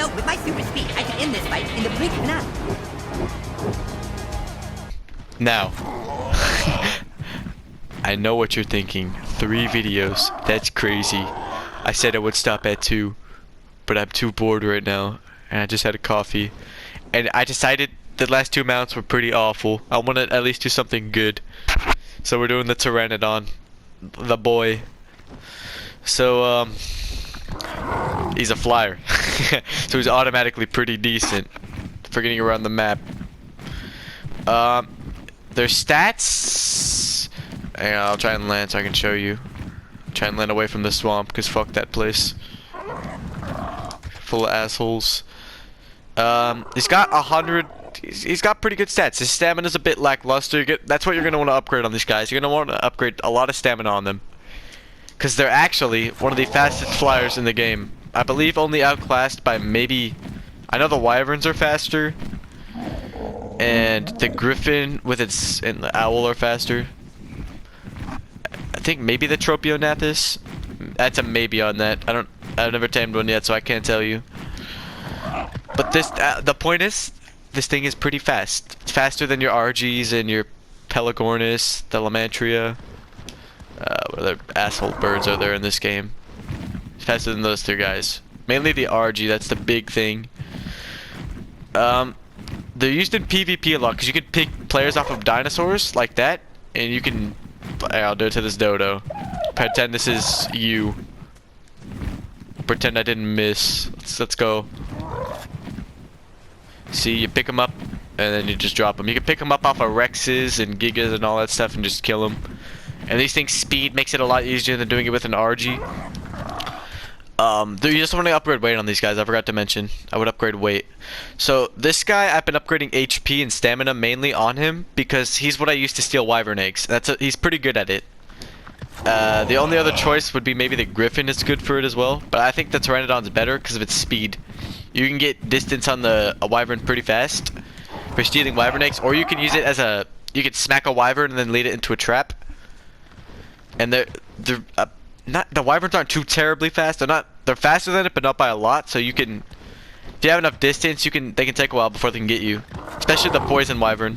know, with my super speed, I can end this fight in the blink of an eye. Now, I know what you're thinking. 3 videos. That's crazy. I said I would stop at 2, but I'm too bored right now, and I just had a coffee, and I decided the last 2 mounts were pretty awful. I want to at least do something good, so we're doing the Pteranodon, the boy. So he's a flyer, so he's automatically pretty decent for getting around the map. Their stats. Hang on, I'll try and land so I can show you. Try and land away from the swamp, because fuck that place. Full of assholes. He's got 100. He's got pretty good stats. His stamina's a bit lackluster. That's what you're gonna want to upgrade on these guys. You're gonna want to upgrade a lot of stamina on them, because they're actually one of the fastest flyers in the game. I believe only outclassed by maybe. I know the wyverns are faster, and the griffin with its and the owl are faster. I think maybe the Tropionathus. That's a maybe on that. I've never tamed one yet, so I can't tell you. But this, the point is, this thing is pretty fast. It's faster than your RGs and your Pelagornis, the Lamantria. What other asshole birds are there in this game? It's faster than those 2 guys. Mainly the RG. That's the big thing. They're used in PvP a lot because you can pick players off of dinosaurs like that, and you can. I'll do it to this dodo. Pretend this is you. Pretend I didn't miss. Let's go. See, you pick them up, and then you just drop them. You can pick them up off of Rexes and Gigas and all that stuff and just kill them. And these things, speed makes it a lot easier than doing it with an RG. You just want to upgrade weight on these guys. I forgot to mention. I would upgrade weight. So this guy, I've been upgrading HP and stamina mainly on him because he's what I used to steal wyvern eggs. He's pretty good at it. The only other choice would be maybe the griffin is good for it as well, but I think the Pteranodon's better because of its speed. You can get distance on a wyvern pretty fast for stealing wyvern eggs, or you can use it as you could smack a wyvern and then lead it into a trap. And the wyverns aren't too terribly fast. They're faster than it, but not by a lot. So you can, if you have enough distance, they can take a while before they can get you. Especially the poison wyvern,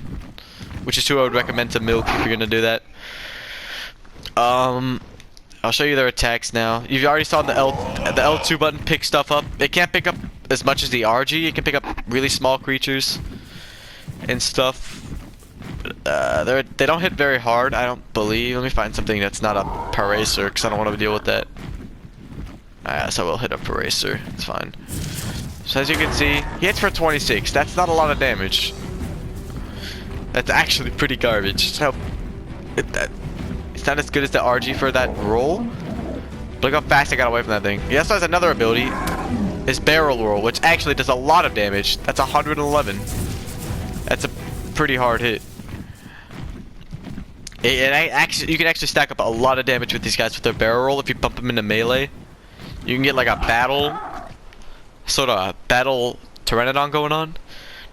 which is who I would recommend to milk if you're gonna do that. I'll show you their attacks now. You've already saw the L2 button pick stuff up. It can't pick up as much as the RG. It can pick up really small creatures and stuff. They don't hit very hard, I don't believe. Let me find something that's not a Paracer, because I don't want to deal with that. So we'll hit a Paracer. It's fine. So as you can see, he hits for 26. That's not a lot of damage. That's actually pretty garbage. So it's not as good as the RG for that roll. Look how fast I got away from that thing. He also has another ability. His barrel roll, which actually does a lot of damage. That's 111. That's a pretty hard hit. You can actually stack up a lot of damage with these guys with their barrel roll if you pump them into melee. You can get like a battle Pteranodon going on.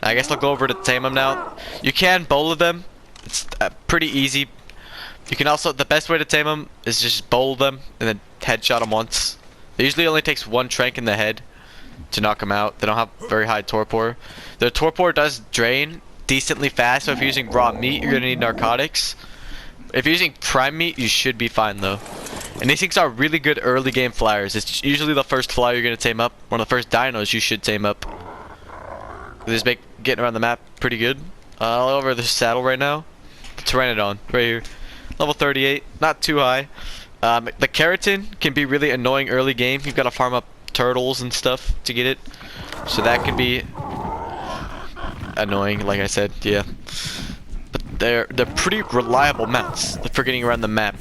I guess I'll go over to tame them now. You can bowl them. It's pretty easy. You can also, the best way to tame them is just bowl them and then headshot them once. It usually only takes 1 trank in the head to knock them out. They don't have very high torpor. Their torpor does drain decently fast, so if you're using raw meat, you're gonna need narcotics. If you're using prime meat, you should be fine though. And these things are really good early game flyers. It's usually the first flyer you're gonna tame up. One of the first dinos you should tame up. This make getting around the map pretty good. All over the saddle right now. Pteranodon, right here. Level 38, not too high. The keratin can be really annoying early game. You've got to farm up turtles and stuff to get it. So that can be annoying, like I said, yeah. But they're pretty reliable mounts for getting around the map.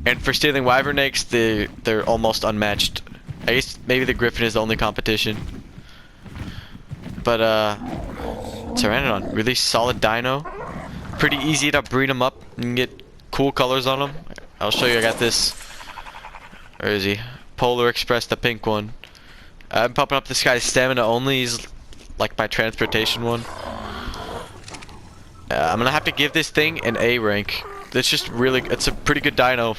And for stealing wyvern eggs, they're almost unmatched. I guess maybe the griffin is the only competition. But Pteranodon, really solid dino. Pretty easy to breed them up and get cool colors on them. I'll show you. I got this. Where is he? Polar Express, the pink one. I'm popping up this guy's stamina only. He's like my transportation one. I'm gonna have to give this thing an A rank. It's just really, it's a pretty good dino.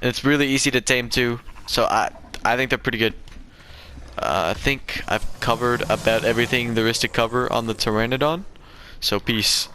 And it's really easy to tame too. So I think they're pretty good. I think I've covered about everything there is to cover on the Pteranodon. So peace.